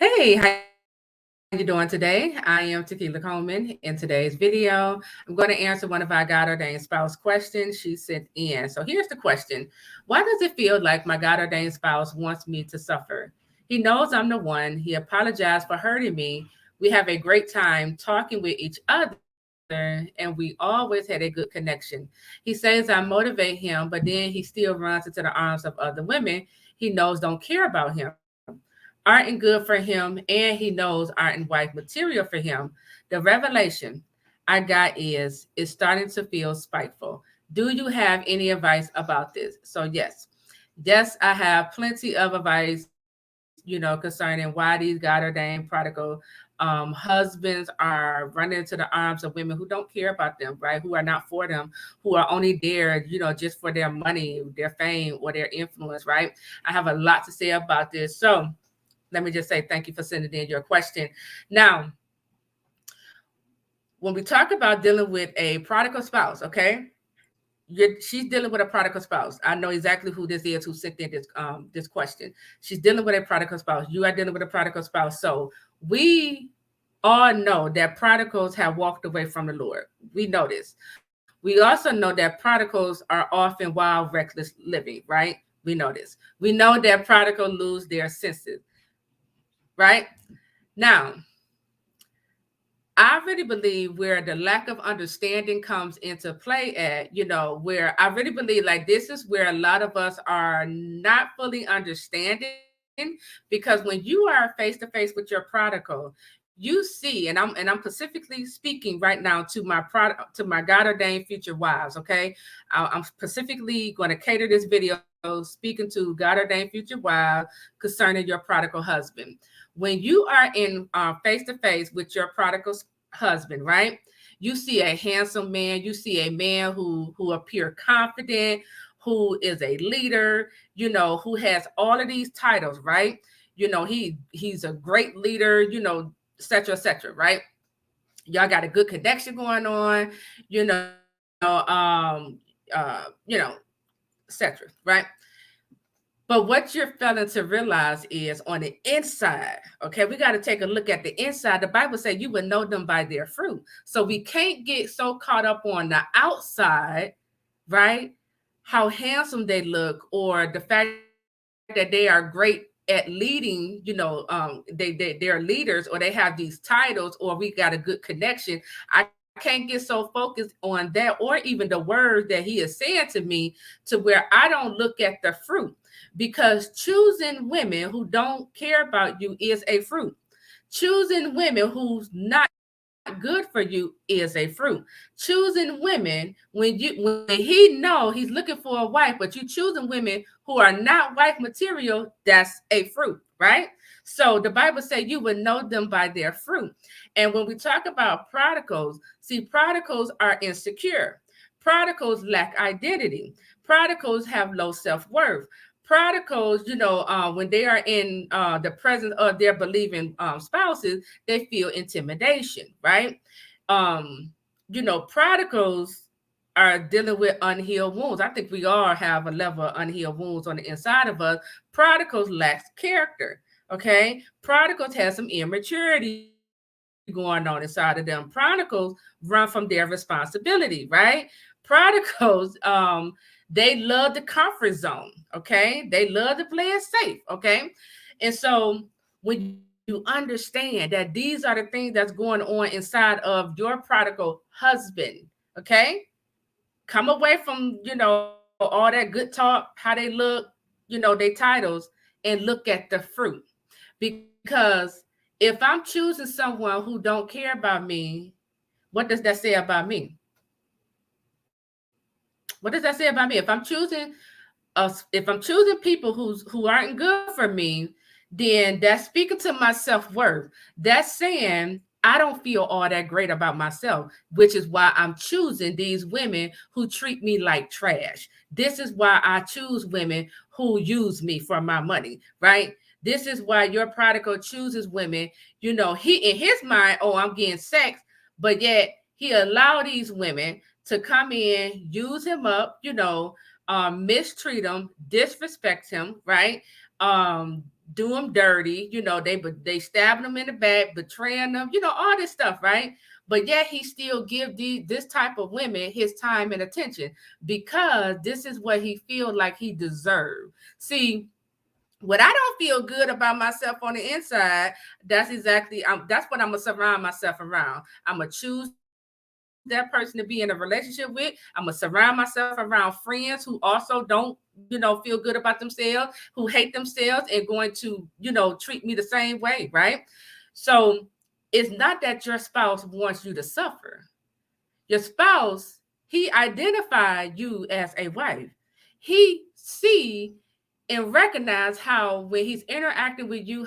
Hey, how you doing today? I am Tequila Coleman. In today's video, I'm going to answer one of our God-ordained spouse questions she sent in. So here's the question. Why does it feel like my God-ordained spouse wants me to suffer? He knows I'm the one. He apologized for hurting me. We have a great time talking with each other, and we always had a good connection. He says I motivate him, but then he still runs into the arms of other women he knows don't care about him. Art and good for him, and he knows art and wife material for him. The revelation I got is starting to feel spiteful. Do you have any advice about this? So yes, I have plenty of advice, concerning why these God-ordained prodigal husbands are running into the arms of women who don't care about them, right? Who are not for them, who are only there, just for their money, their fame, or their influence, right? I have a lot to say about this. So let me just say thank you for sending in your question. Now, when we talk about dealing with a prodigal spouse, okay, she's dealing with a prodigal spouse. I know exactly who this is who sent in this question. She's dealing with a prodigal spouse. You are dealing with a prodigal spouse. So we all know that prodigals have walked away from the Lord. We know this. We also know that prodigals are often wild, reckless living, right? We know this. We know that prodigals lose their senses, right? Now, I really believe where the lack of understanding comes into play at, where I really believe like this is where a lot of us are not fully understanding because when you are face to face with your prodigal, you see, and I'm specifically speaking right now to my God ordained future wives, okay? I'm specifically going to cater this video speaking to God ordained future wives concerning your prodigal husband. When you are in face to face with your prodigal husband, right? You see a handsome man, you see a man who appear confident, who is a leader, who has all of these titles, right? He's a great leader, et cetera, right? Y'all got a good connection going on, you know, etc. Right? But what you're failing to realize is on the inside, okay, we got to take a look at the inside. The Bible says you will know them by their fruit. So we can't get so caught up on the outside, right? How handsome they look, or the fact that they are great at leading, they're leaders, or they have these titles, or we got a good connection. I can't get so focused on that, or even the words that he is saying to me, to where I don't look at the fruit, because choosing women who don't care about you is a fruit. Choosing women who's not good for you is a fruit. Choosing women when he know he's looking for a wife, but you choosing women who are not wife material, that's a fruit, right? So the Bible says you will know them by their fruit. And when we talk about prodigals, see, prodigals are insecure. Prodigals lack identity. Prodigals have low self-worth. Prodigals, when they are in the presence of their believing spouses, they feel intimidation, right? Prodigals are dealing with unhealed wounds. I think we all have a level of unhealed wounds on the inside of us. Prodigals lack character. Okay. Prodigals have some immaturity going on inside of them. Prodigals run from their responsibility, right? Prodigals, they love the comfort zone. Okay. They love to play it safe. Okay. And so when you understand that these are the things that's going on inside of your prodigal husband, okay, come away from all that good talk, how they look, their titles, and look at the fruit. Because if I'm choosing someone who don't care about me, what does that say about me? What does that say about me? If I'm choosing people who aren't good for me, then that's speaking to my self-worth. That's saying I don't feel all that great about myself, which is why I'm choosing these women who treat me like trash. This is why I choose women who use me for my money, right? This is why your prodigal chooses women, he in his mind, oh, I'm getting sex, but yet he allowed these women to come in, use him up, mistreat him, disrespect him, right? do them dirty, they stabbing them in the back, betraying them, all this stuff, right? But yet he still give this type of women his time and attention because this is what he feel like he deserved. See, what I don't feel good about myself on the inside, that's what I'm gonna surround myself around. I'm gonna choose that person to be in a relationship with. I'm gonna surround myself around friends who also don't, feel good about themselves, who hate themselves and going to, treat me the same way, right? So it's not that your spouse wants you to suffer. Your spouse, he identified you as a wife. He see and recognize how when he's interacting with you,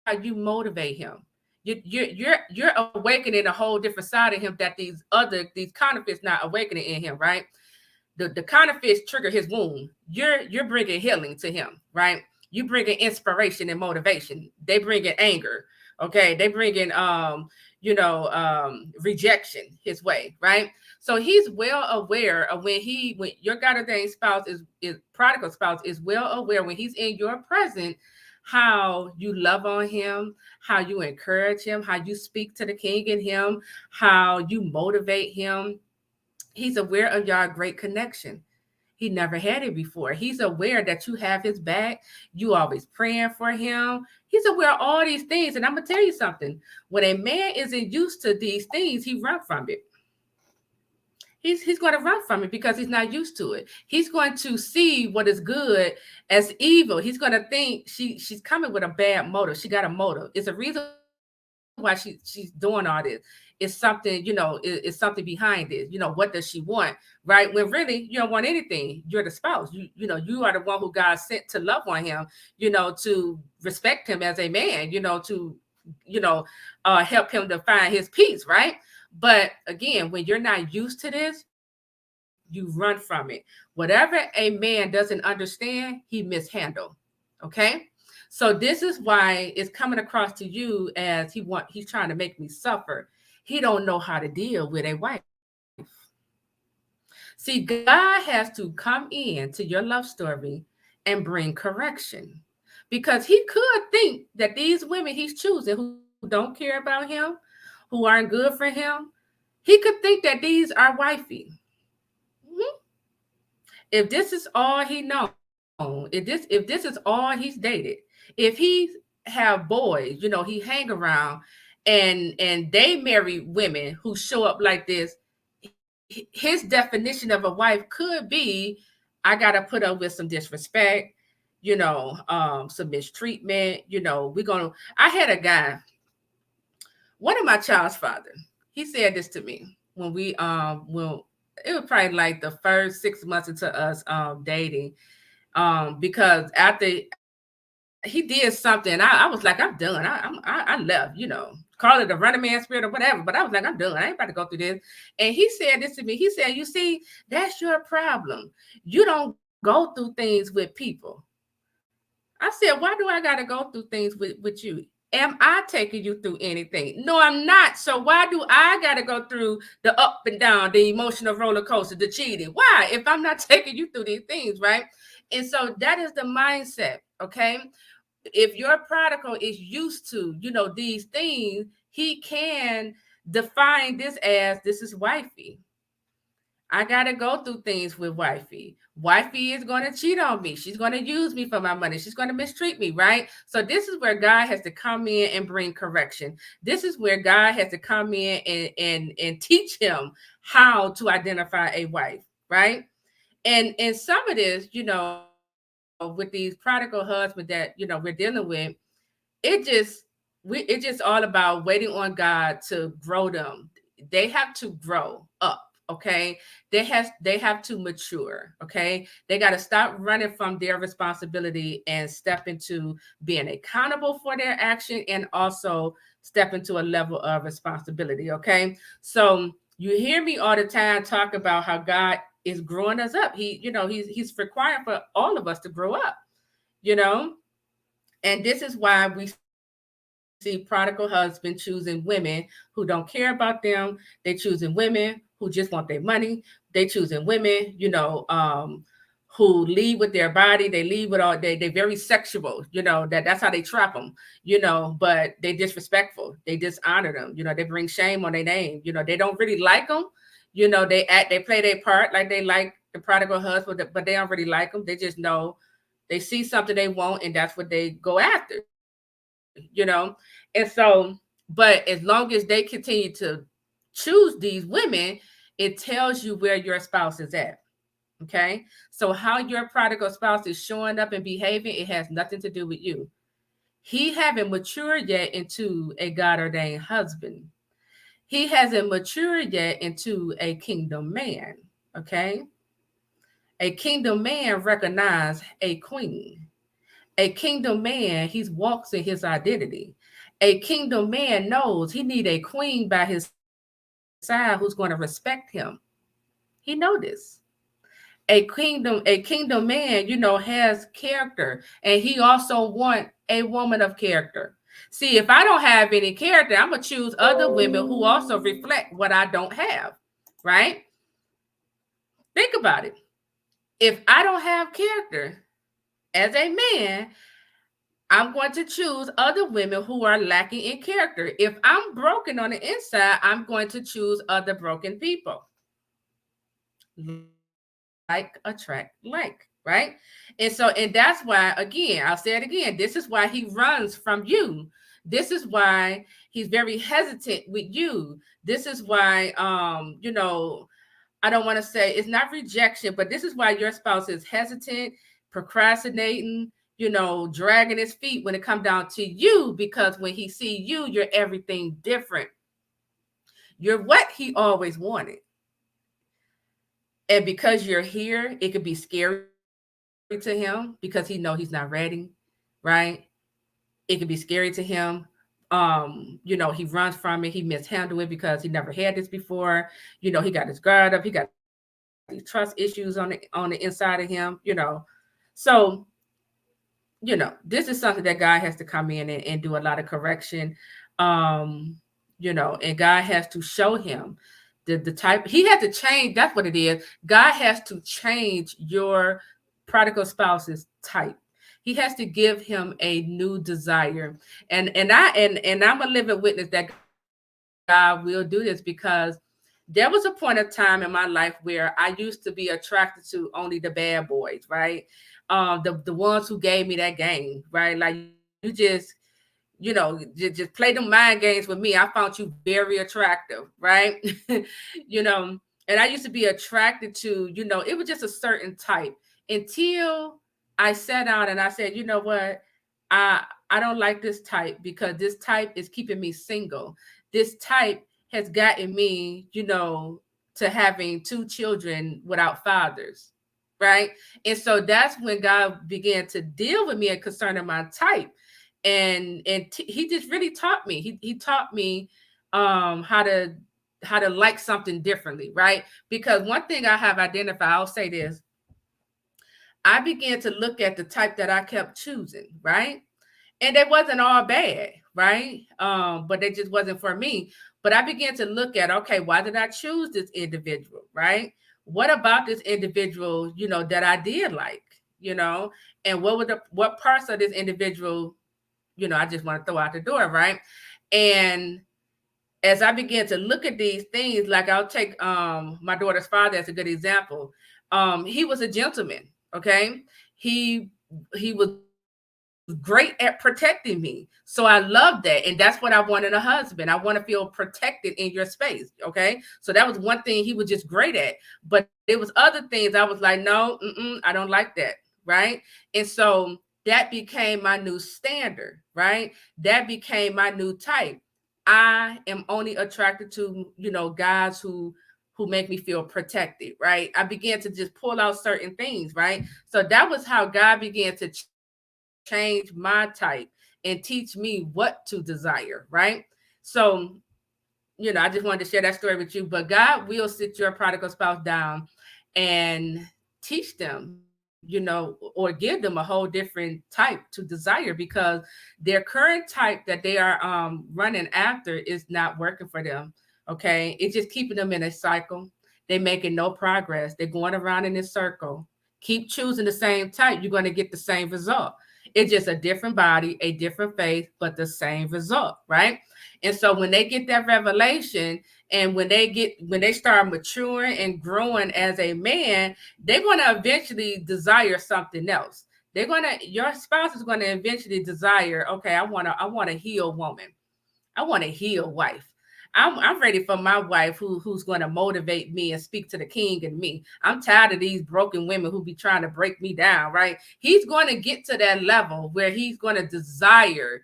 how you motivate him. You're awakening a whole different side of him that these counterfeits not awakening in him, right? The counterfeits trigger his wound. You're bringing healing to him, right? You bringing inspiration and motivation. They bringing anger, okay? They bringing rejection his way, right? So he's well aware of when your God-ordained spouse is prodigal spouse is well aware when he's in your presence how you love on him, how you encourage him, how you speak to the king in him, how you motivate him. He's aware of your great connection. He never had it before. He's aware that you have his back. You always praying for him. He's aware of all these things. And I'm going to tell you something. When a man isn't used to these things, he runs from it. He's going to run from it because he's not used to it. He's going to see what is good as evil. He's going to think she's coming with a bad motive. She got a motive. It's a reason why she's doing all this. It's something, it's something behind it. What does she want? Right? When really you don't want anything. You're the spouse. You are the one who God sent to love on him, to respect him as a man, to help him to find his peace, right? But again, when you're not used to this, you run from it. Whatever a man doesn't understand, he mishandle. Okay. So this is why it's coming across to you as he's trying to make me suffer. He don't know how to deal with a wife. See, God has to come in to your love story and bring correction because he could think that these women he's choosing who don't care about him, who aren't good for him, he could think that these are wifey. Mhm. If this is all he knows, if this is all he's dated, if he have boys, he hang around and they marry women who show up like this, his definition of a wife could be, I gotta put up with some disrespect, some mistreatment. I had a guy, one of my child's father, he said this to me when it was probably like the first 6 months into us dating. Because after he did something, I was like, I'm done. I left, call it a running man spirit or whatever. But I was like, I'm done. I ain't about to go through this. And he said this to me. He said, you see, that's your problem. You don't go through things with people. I said, why do I got to go through things with you? Am I taking you through anything? No, I'm not. So why do I got to go through the up and down, the emotional roller coaster, the cheating? Why? If I'm not taking you through these things, right? And so that is the mindset, okay? If your prodigal is used to, these things, he can define this as this is wifey. I got to go through things with wifey. Wifey is going to cheat on me. She's going to use me for my money. She's going to mistreat me, right? So this is where God has to come in and bring correction. This is where God has to come in and teach him how to identify a wife, right? And some of this, with these prodigal husbands that, we're dealing with, it's just all about waiting on God to grow them. They have to grow up. Okay. They have to mature. Okay. They got to stop running from their responsibility and step into being accountable for their action and also step into a level of responsibility. Okay. So you hear me all the time talk about how God is growing us up. He's requiring for all of us to grow up, you know, and this is why we see prodigal husband choosing women who don't care about them. They choosing women who just want their money. They choosing women, who lead with their body, they lead with all they very sexual, that's how they trap them, but they disrespectful, they dishonor them, they bring shame on their name, they don't really like them, they play their part like they like the prodigal husband, but they don't really like them. They just know they see something they want and that's what they go after, and so, but as long as they continue to choose these women, it tells you where your spouse is at. Okay. So how your prodigal spouse is showing up and behaving, it has nothing to do with you. He haven't matured yet into a God-ordained husband. He hasn't matured yet into a kingdom man. Okay. A kingdom man recognizes a queen. A kingdom man, he walks in his identity. A kingdom man knows he need a queen by his side who's going to respect him. He know this. A kingdom man, has character, and he also want a woman of character. See, if I don't have any character, I'm gonna choose other women who also reflect what I don't have, right? Think about it. If I don't have character as a man, I'm going to choose other women who are lacking in character. If I'm broken on the inside, I'm going to choose other broken people. Like attract like, right? And that's why, again, I'll say it again, this is why he runs from you. This is why he's very hesitant with you. This is why, I don't want to say it's not rejection, but this is why your spouse is hesitant, procrastinating, dragging his feet when it comes down to you, because when he see you, you're everything different. You're what he always wanted. And because you're here, it could be scary to him because he know he's not ready, right? It could be scary to him. He runs from it. He mishandled it because he never had this before. He got his guard up. He got these trust issues on the inside of him. So, this is something that God has to come in and do a lot of correction. And God has to show him the type he had to change. That's what it is. God has to change your prodigal spouse's type. He has to give him a new desire. And I'm a living witness that God will do this, because there was a point of time in my life where I used to be attracted to only the bad boys, right? The ones who gave me that game, right? Like you just play them mind games with me. I found you very attractive, right? And I used to be attracted to, it was just a certain type until I sat down and I said, you know what? I don't like this type because this type is keeping me single. This type has gotten me, to having two children without fathers, right? And so that's when God began to deal with me concerning my type. And he just really taught me. He taught me how to like something differently, right? Because one thing I have identified, I'll say this, I began to look at the type that I kept choosing, right? And they wasn't all bad, right? But they just wasn't for me. But I began to look at, okay, why did I choose this individual, right? What about this individual, that I did like, and what parts of this individual, I just want to throw out the door, right? And as I began to look at these things, like I'll take my daughter's father as a good example. He was a gentleman, okay? He he was great at protecting me. So I love that. And that's what I want in a husband. I want to feel protected in your space. Okay. So that was one thing he was just great at. But it was other things I was like, no, I don't like that. Right. And so that became my new standard. Right. That became my new type. I am only attracted to, guys who make me feel protected, right? I began to just pull out certain things, right? So that was how God began to change my type and teach me what to desire, right? So, I just wanted to share that story with you, but God will sit your prodigal spouse down and teach them, or give them a whole different type to desire, because their current type that they are running after is not working for them. Okay. It's just keeping them in a cycle. They're making no progress. They're going around in this circle. Keep choosing the same type, you're going to get the same result. It's just a different body, a different faith, but the same result, right? And so when they get that revelation, and when they start maturing and growing as a man, they're going to eventually desire something else. Your spouse is going to eventually desire, okay, I want a healed woman. I want a healed wife. I'm ready for my wife who's going to motivate me and speak to the king in me. I'm tired of these broken women who be trying to break me down, right? He's going to get to that level where he's going to desire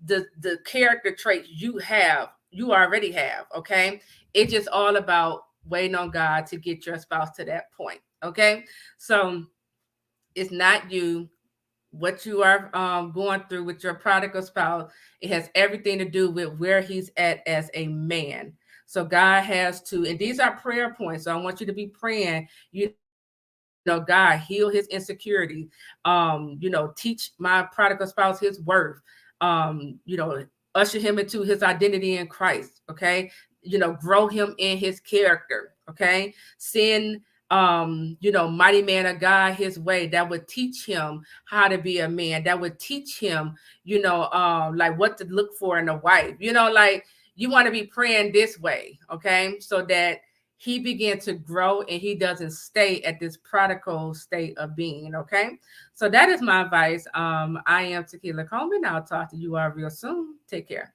the character traits you already have, okay? It's just all about waiting on God to get your spouse to that point, okay? So it's not you, what you are going through with your prodigal spouse. It has everything to do with where he's at as a man. So God has to, and these are prayer points. So I want you to be praying, God, heal his insecurity. Teach my prodigal spouse his worth. Usher him into his identity in Christ. Okay. Grow him in his character. Okay. Send mighty man of God his way that would teach him how to be a man, that would teach him, like what to look for in a wife, like you want to be praying this way, okay, so that he began to grow and he doesn't stay at this prodigal state of being, okay. So that is my advice. I am Tequila Coleman. I'll talk to you all real soon. Take care.